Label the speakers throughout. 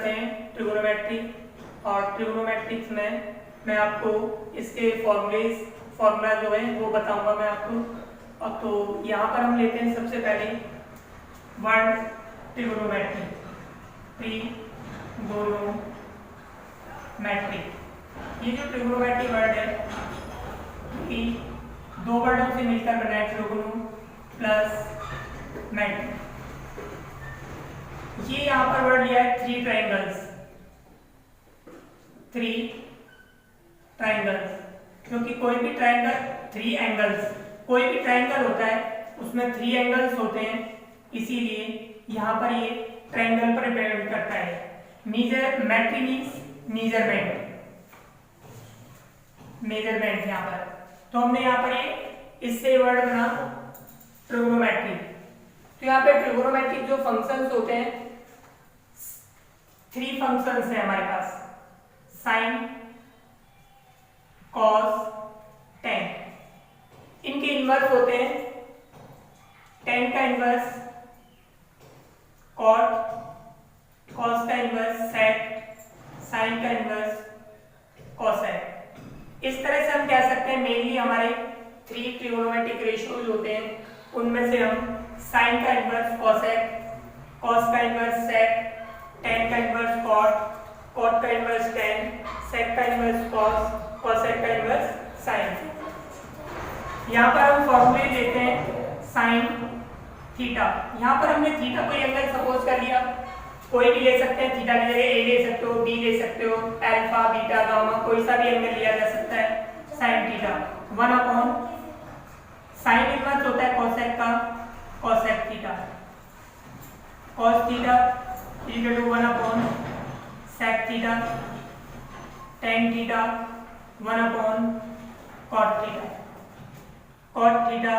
Speaker 1: करते हैं ट्रिगोनोमेट्री। और ट्रिगोनोमेट्रिक्स में मैं आपको इसके फॉर्मूला जो है वो बताऊंगा मैं आपको। अब तो यहाँ पर हम लेते हैं सबसे पहले वर्ड ट्रिगोनोमेट्री। ट्रिगोनोमेट्री, ये जो ट्रिगोनोमेट्री वर्ड है कि दो वर्डों से मिलकर बना है, ट्रिगोनो प्लस मेट्री। ये यहाँ पर वर्ड लिया है थ्री ट्राइंगल्स, क्योंकि कोई भी ट्राइंगल थ्री एंगल्स, कोई भी ट्राइंगल होता है उसमें थ्री एंगल्स होते हैं, इसीलिए यहाँ पर ये ट्राइंगल पर डिपेंड करता है। मेट्री मीन्स मेजरमेंट यहाँ पर। तो हमने यहाँ पर ये इससे वर्ड बना ट्रिगोनोमेट्री। तो यहाँ पे ट्रिगोनोमेट्री जो फंक्शंस होते हैं, थ्री फंक्शंस है हमारे पास, साइन, कॉस, टेन। इनके इन्वर्स होते हैं, टेन का इन्वर्स कॉट, कॉस का इन्वर्स सेक, साइन का इन्वर्स कॉसेक। इस तरह से हम कह सकते हैं मेनली हमारे थ्री ट्रिगोनोमेट्रिक रेशियोज होते हैं, उनमें से हम साइन का इन्वर्स कॉसेक, कॉस का इन्वर्स सेक, टेन का इन्वर्स कॉट, कॉट का इन्वर्स टेन, सेक का इन्वर्स कॉस, कॉसेक का इन्वर्स साइन। यहाँ पर हम फॉर्मूले देते हैं साइन थीटा। यहाँ पर हमने थीटा कोई एंगल सपोज कर लिया, कोई भी ले सकते हैं, थीटा की जगह ए ले सकते हो, बी ले सकते हो, अल्फा, बीटा, गामा, कोई सा भी एंगल लिया जा सकता है। साइन थीटा 1/, साइन इनवर्स होता है कॉसेक का, cosec theta, cos theta equal to 1/, sec theta, tan theta 1/, cot theta, cot theta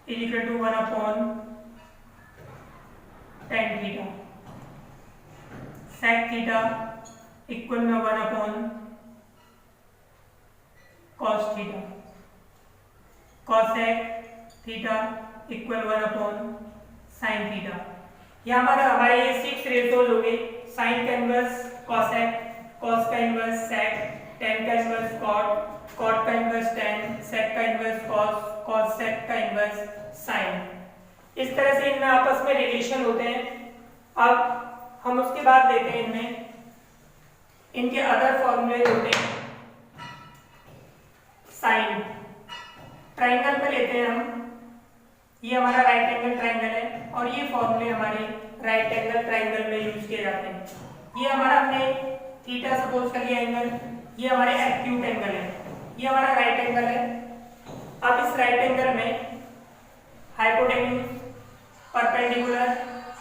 Speaker 1: equal to 1/, tan theta, sec theta equal में 1/, cos theta, cosec theta equal 1/, sine theta. ये हमारे ये 6 ratios हो गए, sine का inverse cosec, cos का inverse sec, tan का inverse cot, cot का इनवर्स टेन, सेक का इनवर्स कॉस, कॉस सेक का इनवर्स साइन। इस तरह से इनमें आपस में रिलेशन होते हैं। अब हम उसके बाद देखते हैं इनमें इनके अदर फॉर्मूले होते हैं। साइन ट्राइंगल पे लेते हैं हम, ये हमारा राइट एंगल ट्राइंगल है और ये फॉर्मूले हमारे राइट एंगल ट्राइंगल में यूज किए जाते हैं। ये हमारा हमने थीटा सपोज कर लिया एंगल, ये हमारे एक्यूट एंगल है, ये हमारा राइट एंगल है। अब इस राइट एंगल में हाइपोटेन्यूज, परपेंडिकुलर,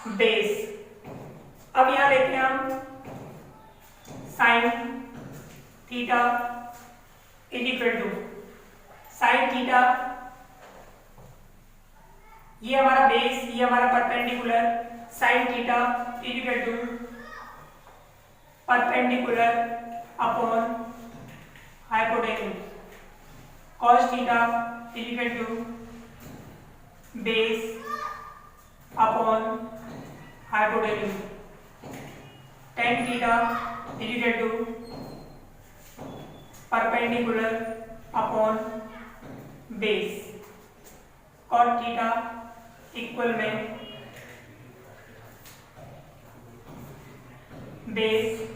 Speaker 1: बेस। अब यहां लेते हैं हम sine theta equal to sine theta, ये हमारा बेस, ये हमारा perpendicular, sine theta equal to perpendicular upon hypotenuse, cos theta equal to base upon hypotenuse, tan theta equal to perpendicular upon base, cot theta equal में base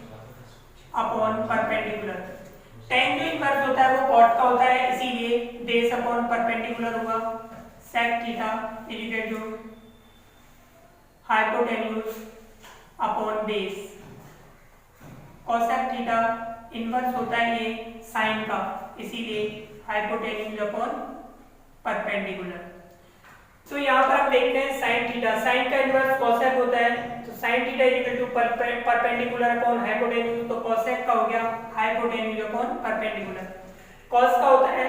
Speaker 1: upon perpendicular. Tan जो inverse होता है वो cot का होता है, इसीलिए base upon perpendicular हुआ। Sec theta equal to hypotenuse upon base, cosec theta inverse होता है ये साइन का, इसीलिए हाइपोटेन्यूज अपॉन परपेंडिकुलर। तो यहाँ पर हम देखते हैं साइन थीटा, साइन का इनवर्स कॉसेक होता है, तो sine theta equal to perpendicular upon hypotenuse, तो कॉसेक का हो गया हाइपोटेन्यूज अपॉन परपेंडिकुलर। कॉस का होता है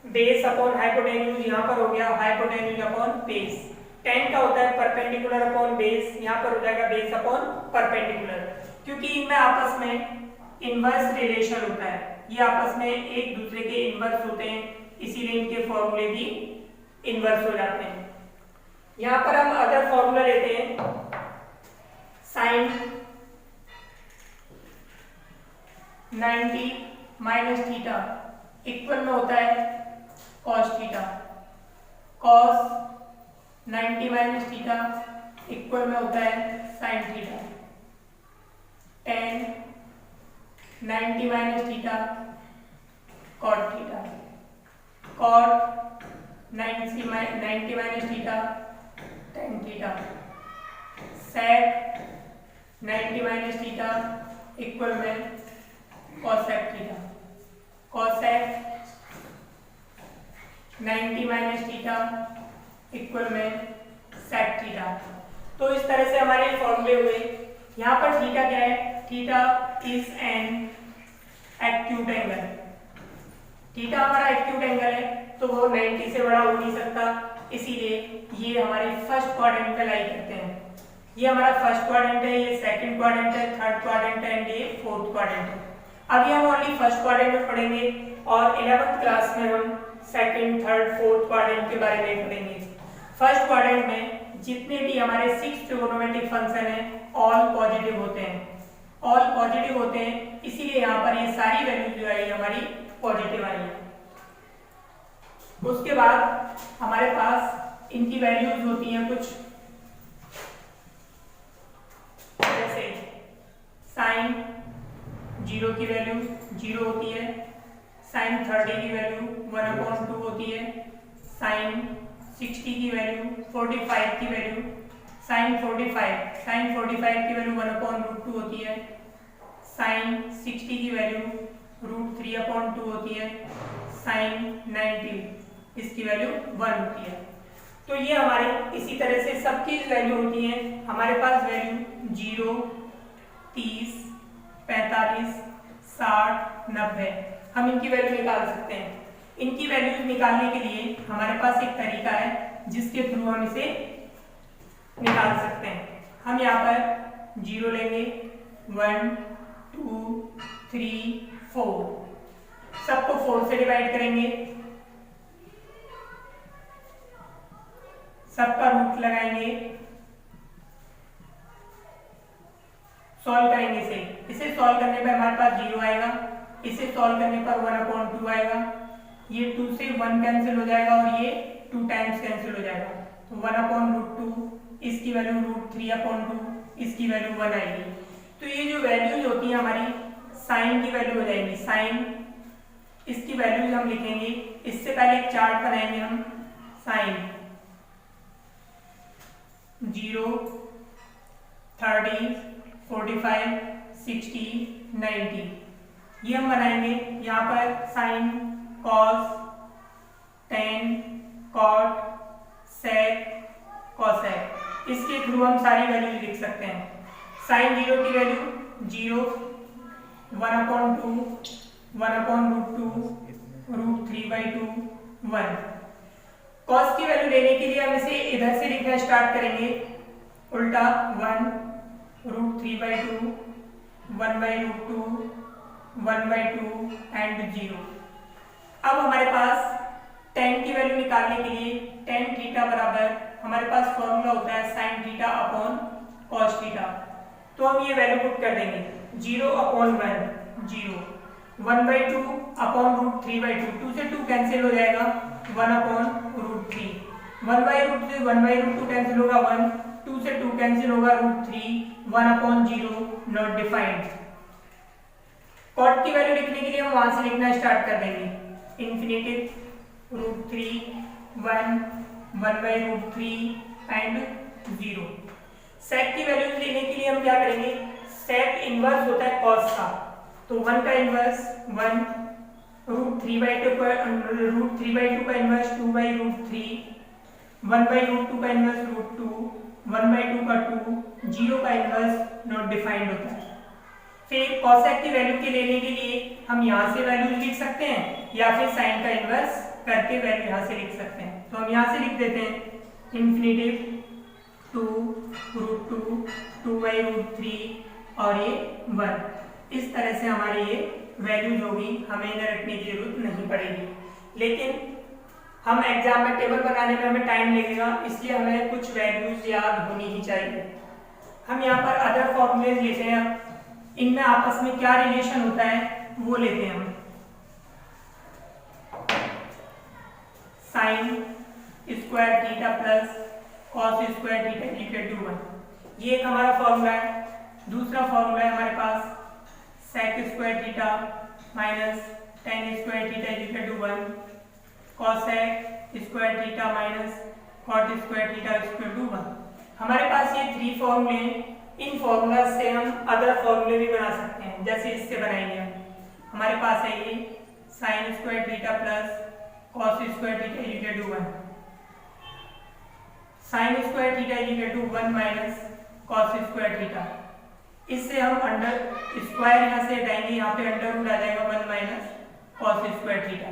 Speaker 1: बेस अपॉन हाइपोटेन्यूज, यहाँ पर हो गया हाइपोटेन्यूज अपॉन बेस। टेन का होता है परपेंडिकुलर अपॉन बेस, यहाँ पर हो जाएगा बेस अपॉन परपेंडिकुलर। क्योंकि इनमें आपस में इनवर्स रिलेशन होता है, ये आपस में एक दूसरे के इनवर्स होते हैं, इसीलिए इनके फॉर्मूले भी इनवर्स हो जाते हैं। यहाँ पर हम अदर फॉर्मूला लेते हैं साइन 90 माइनस थीटा इक्वल में होता है cos theta. Cos 90 minus theta equal में होता है sine theta. Tan 90 minus theta cot theta. Cot 90 minus theta tan theta. Sec 90 minus theta equal में cosec theta. Cosec 90 minus theta equal में sec theta. तो इस तरह से हमारे फॉर्मूले हुए। यहाँ पर थीटा क्या है? Theta is an acute angle. Theta हमारा एक्यूट एंगल है तो वो 90 से बड़ा हो नहीं सकता, इसीलिए ये हमारे फर्स्ट क्वाड्रेंट पे लाई करते हैं। ये हमारा फर्स्ट क्वाड्रेंट है, ये सेकंड क्वाड्रेंट है, थर्ड क्वाड्रेंट है एंड ये फोर्थ क्वाड्रेंट है। अभी हम ओनली फर्स्ट क्वाड्रेंट में पढ़ेंगे और 11th क्लास में हम सेकंड, थर्ड, फोर्थ क्वाड्रेंट के बारे में पढ़ेंगे। फर्स्ट क्वाड्रेंट में जितने भी हमारे 6 ट्रिगोनोमेट्रिक फंक्शन हैं ऑल पॉजिटिव होते हैं। ऑल पॉजिटिव होते हैं, इसीलिए यहाँ पर ये सारी वैल्यू जो है हमारी पॉजिटिव आई है। उसके बाद हमारे पास इनकी वैल्यूज होती हैं कुछ, जैसे साइन 0 की वैल्यू 0 होती है, साइन 30 की वैल्यू 1/2 होती है, साइन 60 की वैल्यू 45 की वैल्यू, साइन 45 की वैल्यू 1/√2 होती है, साइन 60 की वैल्यू √3/2 होती है, साइन 90 इसकी वैल्यू 1 होती है। तो ये हमारे इसी तरह से सबकी वैल्यू होती है। हमारे पास वैल्यू 0, 30, 45, 60, 90 हम इनकी वैल्यू निकाल सकते हैं। इनकी वैल्यूज निकालने के लिए हमारे पास एक तरीका है जिसके थ्रू हम इसे निकाल सकते हैं। हम यहाँ पर 0 लेंगे, 1, 2, 3, 4, सबको 4 से डिवाइड करेंगे, सबका रूट लगाएंगे, सॉल्व करेंगे इसे सॉल्व करने पर हमारे पास 0 आएगा, इसे सॉल्व करने पर 1/2 आएगा, ये 2 से 1 कैंसिल हो जाएगा और ये 2 टाइम्स कैंसिल हो जाएगा, तो 1/2, इसकी वैल्यू √3/2, इसकी वैल्यू 1 आएगी। तो ये जो वैल्यूज होती है हमारी साइन की वैल्यू हो जाएगी। साइन इसकी वैल्यूज हम लिखेंगे, इससे पहले एक चार्ट बनाएंगे हम। साइन 0, 30, 45, 60, 90 ये हम बनाएंगे। यहाँ पर साइन, कॉस, टेन, कॉट, सेक, कॉसेक, इसके थ्रू हम सारी वैल्यूज लिख सकते हैं। साइन 0 की वैल्यू 0, 1/2, 1/√2, √3/2, 1। कॉस की वैल्यू लेने के लिए हम इसे इधर से लिखना स्टार्ट करेंगे, उल्टा 1, √3/2, 1/√2, 1/2 एंड 0। अब हमारे पास tan की वैल्यू निकालने के लिए tan थीटा बराबर हमारे पास फॉर्मूला होता है sin theta upon cos theta. तो हम ये वैल्यू पुट कर देंगे, 0/1 0, 1/2 अपॉन √3/2, 2 से 2 कैंसिल हो जाएगा, 1/√3, 1/√2 से 1/√2 कैंसिल होगा 1, 2 से 2 कैंसिल होगा √3, 1/0 नॉट डिफाइंड। कॉट की वैल्यू लिखने के लिए हम वहां से लिखना स्टार्ट कर देंगे, इन्फिनिटिव √3, 1, 1/√3 एंड 0। सेक की वैल्यूज लेने के लिए हम क्या करेंगे, सेक इनवर्स होता है कॉस का, तो 1 का इनवर्स 1, √3/2 का इनवर्स 2/√3, 1/√2 का इनवर्स √2, 1/2 का 2, 0 का इनवर्स नॉट डिफाइंड होता है। फिर कॉसेक की वैल्यू के लेने के लिए हम यहाँ से वैल्यू लिख सकते हैं या फिर साइन का इनवर्स करके वैल्यू यहाँ से लिख सकते हैं। तो हम यहाँ से लिख देते हैं इन्फिनिटिव 2√2, 2/√3 और ये 1। इस तरह से हमारी ये वैल्यूज होगी, हमें इन्हें रखने की जरूरत नहीं पड़ेगी। लेकिन हम एग्जाम में टेबल बनाने में हमें टाइम लगेगा, इसलिए हमें कुछ वैल्यूज याद होनी ही चाहिए। हम यहाँ पर अदर फॉर्मूलेज लेते हैं, इनमें आपस में क्या रिलेशन होता है वो लेते हैं हम। Sine square theta plus cos square theta equal to 1, ये एक हमारा फॉर्मूला है। दूसरा फॉर्मूला है हमारे पास sec square theta minus tan square theta equal to 1, cosec square theta minus cot square theta equal to 1। हमारे पास ये 3 फॉर्मूले हैं। इन फॉर्मूला से हम अदर फॉर्मूले भी बना सकते हैं, जैसे इससे बनाएंगे हम। हमारे पास है ये sine square theta plus cos square theta equal to 1, sine square theta equal to 1 minus cos square theta. इससे हम अंडर स्क्वायर यहाँ से हटाएंगे, यहाँ पे अंडर रूट आ जाएगा 1 माइनस कॉस स्क्वायर थीटा।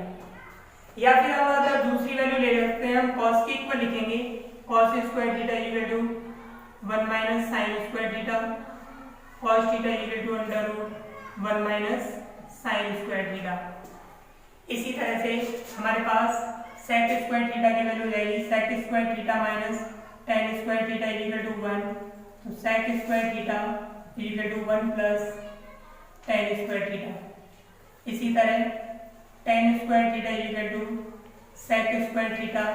Speaker 1: या फिर हम अगर दूसरी वैल्यू ले सकते हैं, हम कॉस के इक्वल लिखेंगे, cos square theta equal to 1 minus sine square theta, cos theta equal to under root 1 minus sine square theta. इसी तरह से हमारे पास सेक स्क्वायर थीटा की वैल्यू हो जाएगी sec square theta minus tan square theta equal to 1, तो sec square theta equal to 1 plus tan square theta. इसी तरह tan square theta equal to sec square theta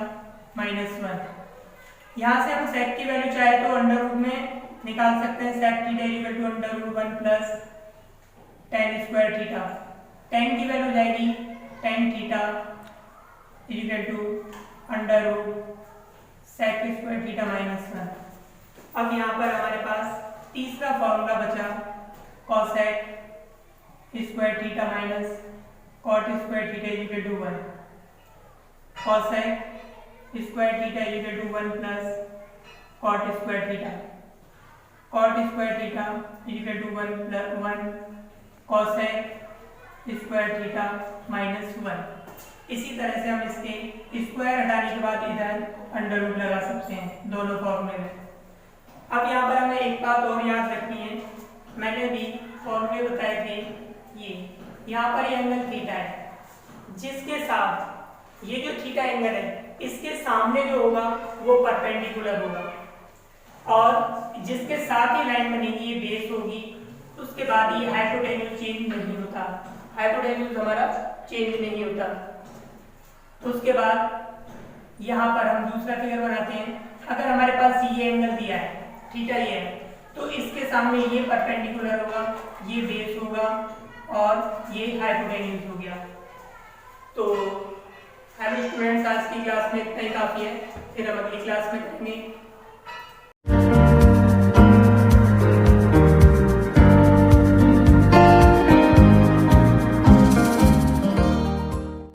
Speaker 1: minus 1। यहाँ से हम सेक की वैल्यू चाहे तो अंडर रूट में निकाल सकते हैं, sec theta equal to under root 1 plus tan square theta. Tan की वैल्यू हो जाएगी tan theta equal to under root sec square theta minus 1। अब यहाँ पर हमारे पास तीसरा फॉर्मूला बचा cosec square theta minus cot square theta equal to 1, cosec square theta equal to 1 plus cot square theta, cot square theta equal to 1 plus 1 cosec square theta minus 1। इसी तरह से हम इसके स्क्वायर हटाने के बाद इधर अंडर रूट लगा सकते हैं दोनों फॉर्मूले में। अब यहाँ पर हमें एक बात और याद रखनी है, मैंने भी फॉर्मूले बताए थे, ये यहाँ पर ये एंगल थीटा है, जिसके साथ ये जो थीटा एंगल है इसके सामने जो होगा वो परपेंडिकुलर होगा, और जिसके साथ ही लाइन बनेगी ये बेस होगी। उसके बाद ये हाइपोटेन्यूज चेंज नहीं होता, हाइपोटेन्यूज हमारा चेंज नहीं होता। उसके बाद यहाँ पर हम दूसरा फिगर बनाते हैं। अगर हमारे पास ये एंगल दिया है थीटा ये है, तो इसके सामने ये परपेंडिकुलर होगा, ये बेस होगा और ये हाइपोटेन्यूज हो गया। तो हेलो स्टूडेंट्स, आज की क्लास में इतना ही काफ़ी है, फिर हम अगली क्लास में करेंगे।